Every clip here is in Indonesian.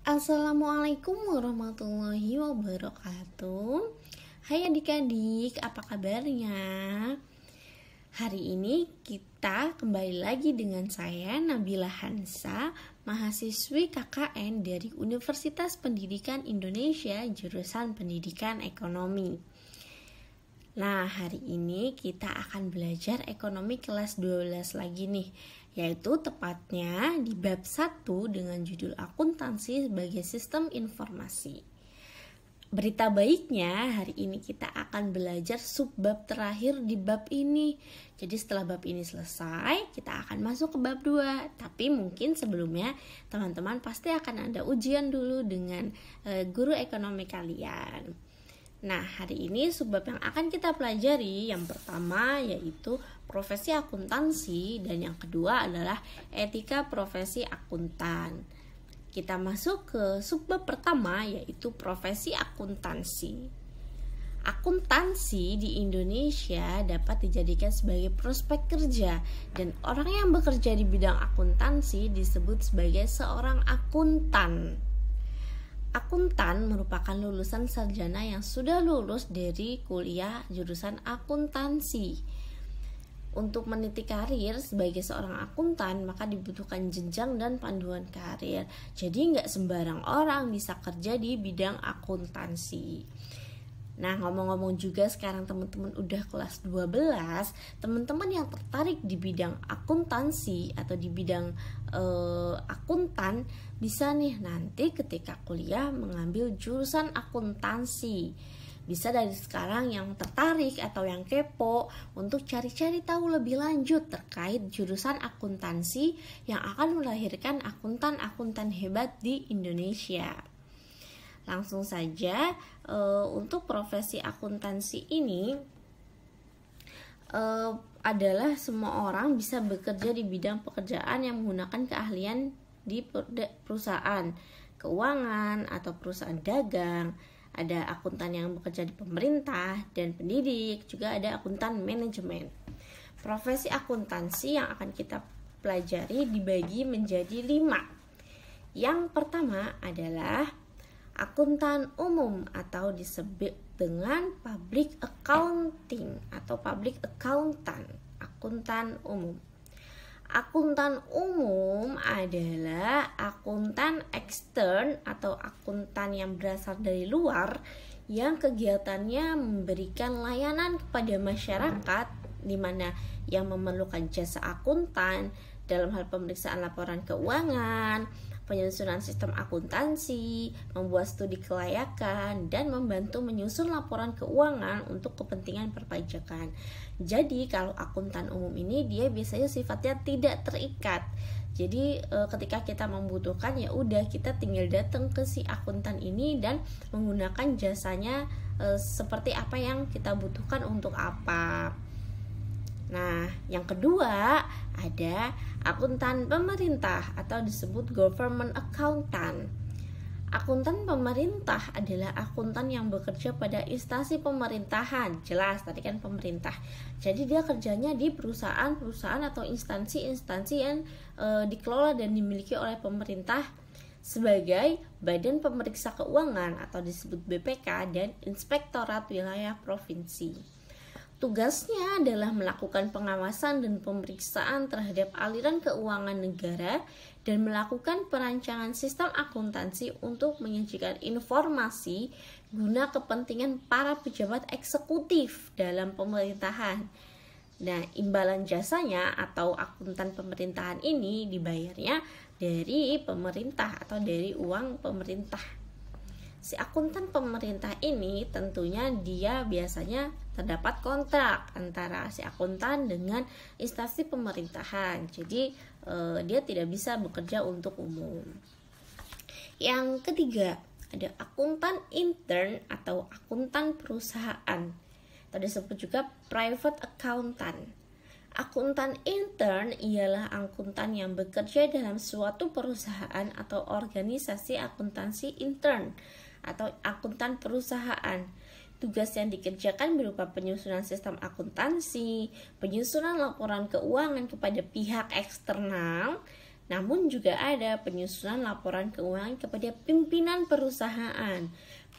Assalamualaikum warahmatullahi wabarakatuh. Hai adik-adik, apa kabarnya? Hari ini kita kembali lagi dengan saya Nabila Hansa, mahasiswi KKN dari Universitas Pendidikan Indonesia, jurusan Pendidikan Ekonomi. Nah, hari ini kita akan belajar ekonomi kelas 12 lagi nih, yaitu tepatnya di bab 1 dengan judul akuntansi sebagai sistem informasi. Berita baiknya, hari ini kita akan belajar subbab terakhir di bab ini. Jadi setelah bab ini selesai, kita akan masuk ke bab 2. Tapi mungkin sebelumnya teman-teman pasti akan ada ujian dulu dengan guru ekonomi kalian. Nah, hari ini subbab yang akan kita pelajari yang pertama yaitu profesi akuntansi dan yang kedua adalah etika profesi akuntan. Kita masuk ke subbab pertama yaitu profesi akuntansi. Akuntansi di Indonesia dapat dijadikan sebagai prospek kerja dan orang yang bekerja di bidang akuntansi disebut sebagai seorang akuntan. Akuntan merupakan lulusan sarjana yang sudah lulus dari kuliah jurusan akuntansi. Untuk meniti karir sebagai seorang akuntan, maka dibutuhkan jenjang dan panduan karir. Jadi nggak sembarang orang bisa kerja di bidang akuntansi. Nah, ngomong-ngomong juga sekarang teman-teman udah kelas 12, teman-teman yang tertarik di bidang akuntansi atau di bidang akuntan bisa nih nanti ketika kuliah mengambil jurusan akuntansi. Bisa dari sekarang yang tertarik atau yang kepo untuk cari-cari tahu lebih lanjut terkait jurusan akuntansi yang akan melahirkan akuntan-akuntan hebat di Indonesia. Langsung saja untuk profesi akuntansi ini adalah semua orang bisa bekerja di bidang pekerjaan yang menggunakan keahlian di perusahaan keuangan atau perusahaan dagang. Ada akuntan yang bekerja di pemerintah dan pendidik, juga ada akuntan manajemen. Profesi akuntansi yang akan kita pelajari dibagi menjadi 5. Yang pertama adalah akuntan umum atau disebut dengan public accounting atau public accountant, akuntan umum. Akuntan umum adalah akuntan ekstern atau akuntan yang berasal dari luar yang kegiatannya memberikan layanan kepada masyarakat di mana yang memerlukan jasa akuntan dalam hal pemeriksaan laporan keuangan, penyusunan sistem akuntansi, membuat studi kelayakan, dan membantu menyusun laporan keuangan untuk kepentingan perpajakan. Jadi kalau akuntan umum ini dia biasanya sifatnya tidak terikat. Jadi ketika kita membutuhkan ya udah kita tinggal datang ke si akuntan ini dan menggunakan jasanya seperti apa yang kita butuhkan untuk apa. Nah, yang kedua ada akuntan pemerintah atau disebut government accountant. Akuntan pemerintah adalah akuntan yang bekerja pada instansi pemerintahan. Jelas, tadi kan pemerintah. Jadi dia kerjanya di perusahaan-perusahaan atau instansi-instansi yang dikelola dan dimiliki oleh pemerintah sebagai badan pemeriksa keuangan atau disebut BPK dan inspektorat wilayah provinsi. Tugasnya adalah melakukan pengawasan dan pemeriksaan terhadap aliran keuangan negara dan melakukan perancangan sistem akuntansi untuk menyajikan informasi guna kepentingan para pejabat eksekutif dalam pemerintahan. Nah, imbalan jasanya atau akuntan pemerintahan ini dibayarnya dari pemerintah atau dari uang pemerintah. Si akuntan pemerintah ini tentunya dia biasanya terdapat kontrak antara si akuntan dengan instansi pemerintahan. Jadi dia tidak bisa bekerja untuk umum. Yang ketiga ada akuntan intern atau akuntan perusahaan atau disebut juga private accountant. Akuntan intern ialah akuntan yang bekerja dalam suatu perusahaan atau organisasi akuntansi intern atau akuntan perusahaan. Tugas yang dikerjakan berupa penyusunan sistem akuntansi, penyusunan laporan keuangan kepada pihak eksternal, Namun juga ada penyusunan laporan keuangan kepada pimpinan perusahaan,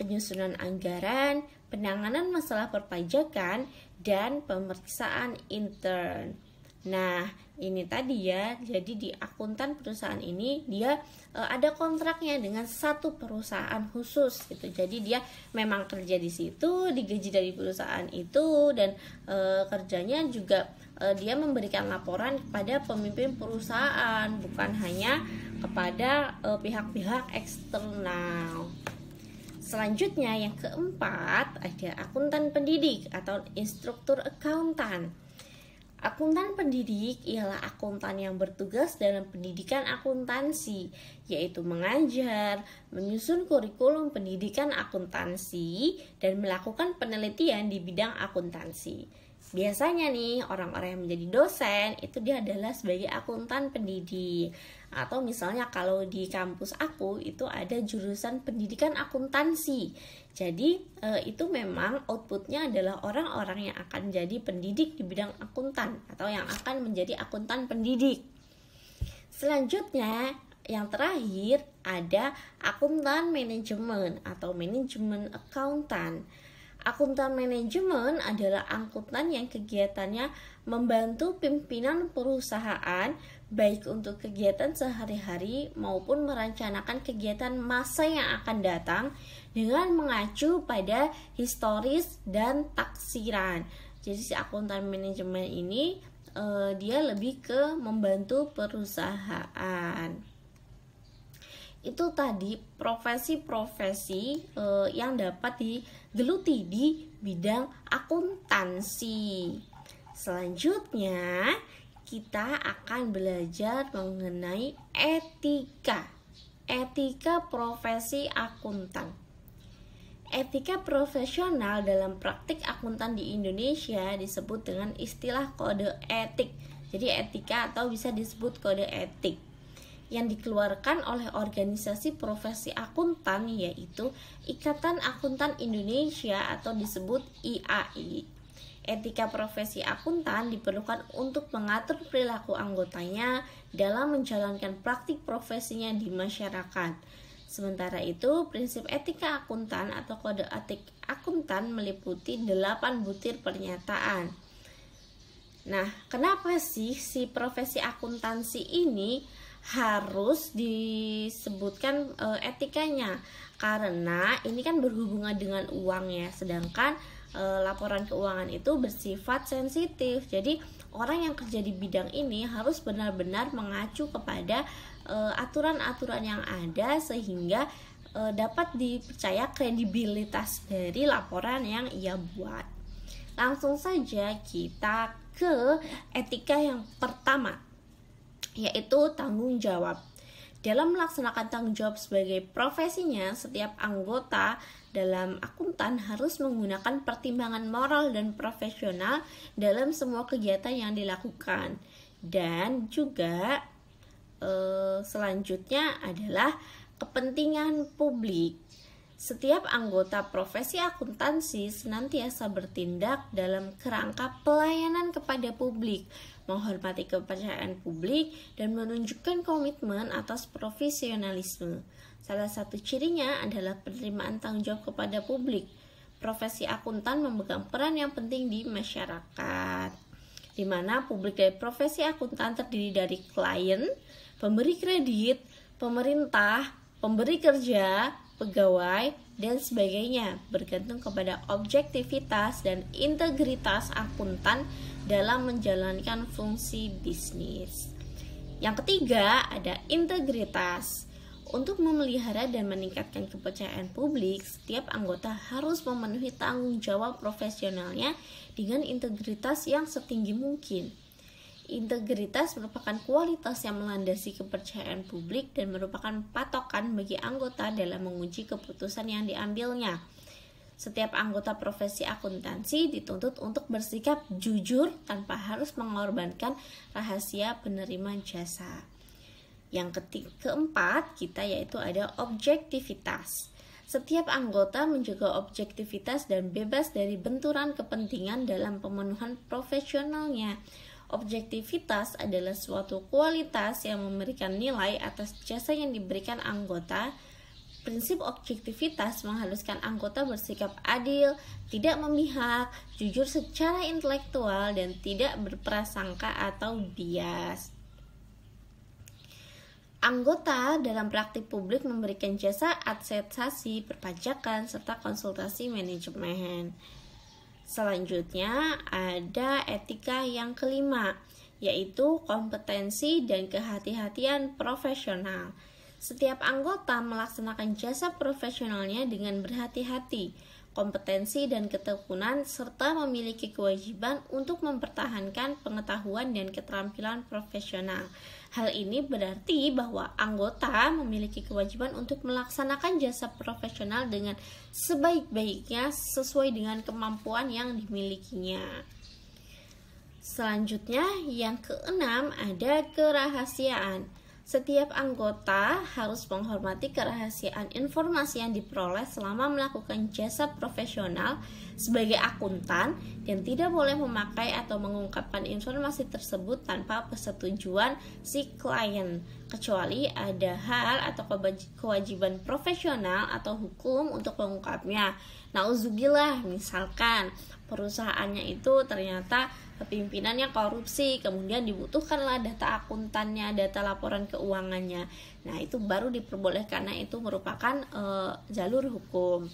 penyusunan anggaran, penanganan masalah perpajakan, dan pemeriksaan intern. Nah, ini tadi ya, jadi di akuntan perusahaan ini dia ada kontraknya dengan satu perusahaan khusus gitu. Jadi dia memang kerja di situ, digaji dari perusahaan itu, dan kerjanya juga dia memberikan laporan kepada pemimpin perusahaan, bukan hanya kepada pihak-pihak eksternal. Selanjutnya yang keempat ada akuntan pendidik atau instruktur akuntan. Akuntan pendidik ialah akuntan yang bertugas dalam pendidikan akuntansi, yaitu mengajar, menyusun kurikulum pendidikan akuntansi, dan melakukan penelitian di bidang akuntansi. Biasanya nih orang-orang yang menjadi dosen itu dia adalah sebagai akuntan pendidik. Atau misalnya kalau di kampus aku itu ada jurusan pendidikan akuntansi. Jadi itu memang outputnya adalah orang-orang yang akan jadi pendidik di bidang akuntan atau yang akan menjadi akuntan pendidik. Selanjutnya yang terakhir ada akuntan manajemen atau manajemen akuntan. Akuntan manajemen adalah akuntan yang kegiatannya membantu pimpinan perusahaan baik untuk kegiatan sehari-hari maupun merencanakan kegiatan masa yang akan datang dengan mengacu pada historis dan taksiran. Jadi si akuntan manajemen ini dia lebih ke membantu perusahaan. Itu tadi profesi-profesi yang dapat digeluti di bidang akuntansi. Selanjutnya kita akan belajar mengenai etika. Etika profesi akuntan. Etika profesional dalam praktik akuntan di Indonesia disebut dengan istilah kode etik. Jadi etika atau bisa disebut kode etik yang dikeluarkan oleh organisasi profesi akuntan, yaitu Ikatan Akuntan Indonesia atau disebut IAI. Etika profesi akuntan diperlukan untuk mengatur perilaku anggotanya dalam menjalankan praktik profesinya di masyarakat. Sementara itu, prinsip etika akuntan atau kode etik akuntan meliputi 8 butir pernyataan. Nah, kenapa sih si profesi akuntansi ini harus disebutkan etikanya? Karena ini kan berhubungan dengan uang ya, sedangkan laporan keuangan itu bersifat sensitif. Jadi orang yang kerja di bidang ini harus benar-benar mengacu kepada aturan-aturan yang ada sehingga dapat dipercaya kredibilitas dari laporan yang ia buat. Langsung saja kita ke etika yang pertama, yaitu tanggung jawab. Dalam melaksanakan tanggung jawab sebagai profesinya, setiap anggota dalam akuntan harus menggunakan pertimbangan moral dan profesional dalam semua kegiatan yang dilakukan. Dan juga selanjutnya adalah kepentingan publik. Setiap anggota profesi akuntansi senantiasa bertindak dalam kerangka pelayanan kepada publik, menghormati kepercayaan publik, dan menunjukkan komitmen atas profesionalisme. Salah satu cirinya adalah penerimaan tanggung jawab kepada publik. Profesi akuntan memegang peran yang penting di masyarakat, di mana publik dari profesi akuntan terdiri dari klien, pemberi kredit, pemerintah, pemberi kerja, pegawai, dan sebagainya, bergantung kepada objektivitas dan integritas akuntan dalam menjalankan fungsi bisnis. Yang ketiga ada integritas. Untuk memelihara dan meningkatkan kepercayaan publik, setiap anggota harus memenuhi tanggung jawab profesionalnya dengan integritas yang setinggi mungkin. Integritas merupakan kualitas yang melandasi kepercayaan publik dan merupakan patokan bagi anggota dalam menguji keputusan yang diambilnya. Setiap anggota profesi akuntansi dituntut untuk bersikap jujur tanpa harus mengorbankan rahasia penerima jasa. Yang keempat kita yaitu ada objektivitas. Setiap anggota menjaga objektivitas dan bebas dari benturan kepentingan dalam pemenuhan profesionalnya. Objektivitas adalah suatu kualitas yang memberikan nilai atas jasa yang diberikan anggota. Prinsip objektivitas mengharuskan anggota bersikap adil, tidak memihak, jujur secara intelektual, dan tidak berprasangka atau bias. Anggota dalam praktik publik memberikan jasa administrasi, perpajakan, serta konsultasi manajemen. Selanjutnya ada etika yang kelima, yaitu kompetensi dan kehati-hatian profesional. Setiap anggota melaksanakan jasa profesionalnya dengan berhati-hati, kompetensi dan ketekunan, serta memiliki kewajiban untuk mempertahankan pengetahuan dan keterampilan profesional. Hal ini berarti bahwa anggota memiliki kewajiban untuk melaksanakan jasa profesional dengan sebaik-baiknya sesuai dengan kemampuan yang dimilikinya. Selanjutnya, yang keenam ada kerahasiaan. Setiap anggota harus menghormati kerahasiaan informasi yang diperoleh selama melakukan jasa profesional sebagai akuntan dan tidak boleh memakai atau mengungkapkan informasi tersebut tanpa persetujuan si klien, kecuali ada hal atau kewajiban profesional atau hukum untuk mengungkapnya. Nauzubillah, misalkan perusahaannya itu ternyata pimpinannya korupsi, kemudian dibutuhkanlah data akuntannya, data laporan keuangannya. Nah, itu baru diperbolehkan, karena itu merupakan jalur hukum.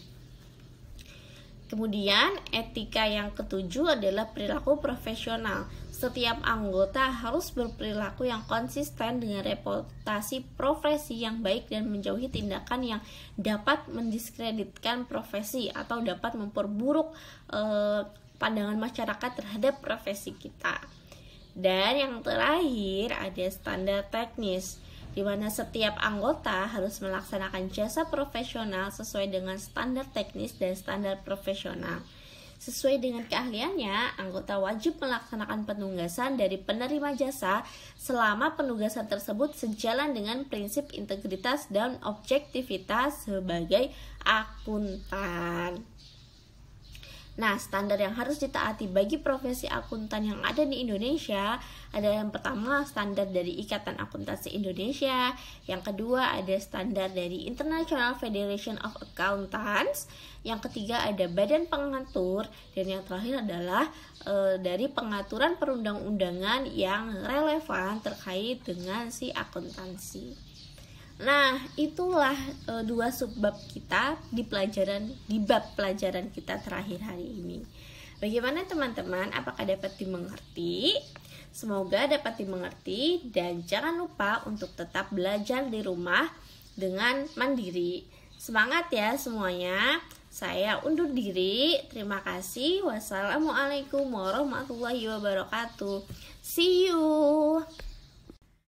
Kemudian etika yang ketujuh adalah perilaku profesional. Setiap anggota harus berperilaku yang konsisten dengan reputasi profesi yang baik dan menjauhi tindakan yang dapat mendiskreditkan profesi atau dapat memperburuk pandangan masyarakat terhadap profesi kita. Dan yang terakhir ada standar teknis, di mana setiap anggota harus melaksanakan jasa profesional sesuai dengan standar teknis dan standar profesional. Sesuai dengan keahliannya, anggota wajib melaksanakan penugasan dari penerima jasa selama penugasan tersebut sejalan dengan prinsip integritas dan objektivitas sebagai akuntan. Nah, standar yang harus ditaati bagi profesi akuntan yang ada di Indonesia ada yang pertama standar dari Ikatan Akuntansi Indonesia, yang kedua ada standar dari International Federation of Accountants, yang ketiga ada Badan Pengatur, dan yang terakhir adalah dari pengaturan perundang-undangan yang relevan terkait dengan si akuntansi. Nah, itulah dua subbab kita di bab pelajaran kita terakhir hari ini. Bagaimana teman-teman? Apakah dapat dimengerti? Semoga dapat dimengerti, dan jangan lupa untuk tetap belajar di rumah dengan mandiri. Semangat ya semuanya. Saya undur diri. Terima kasih. Wassalamualaikum warahmatullahi wabarakatuh. See you.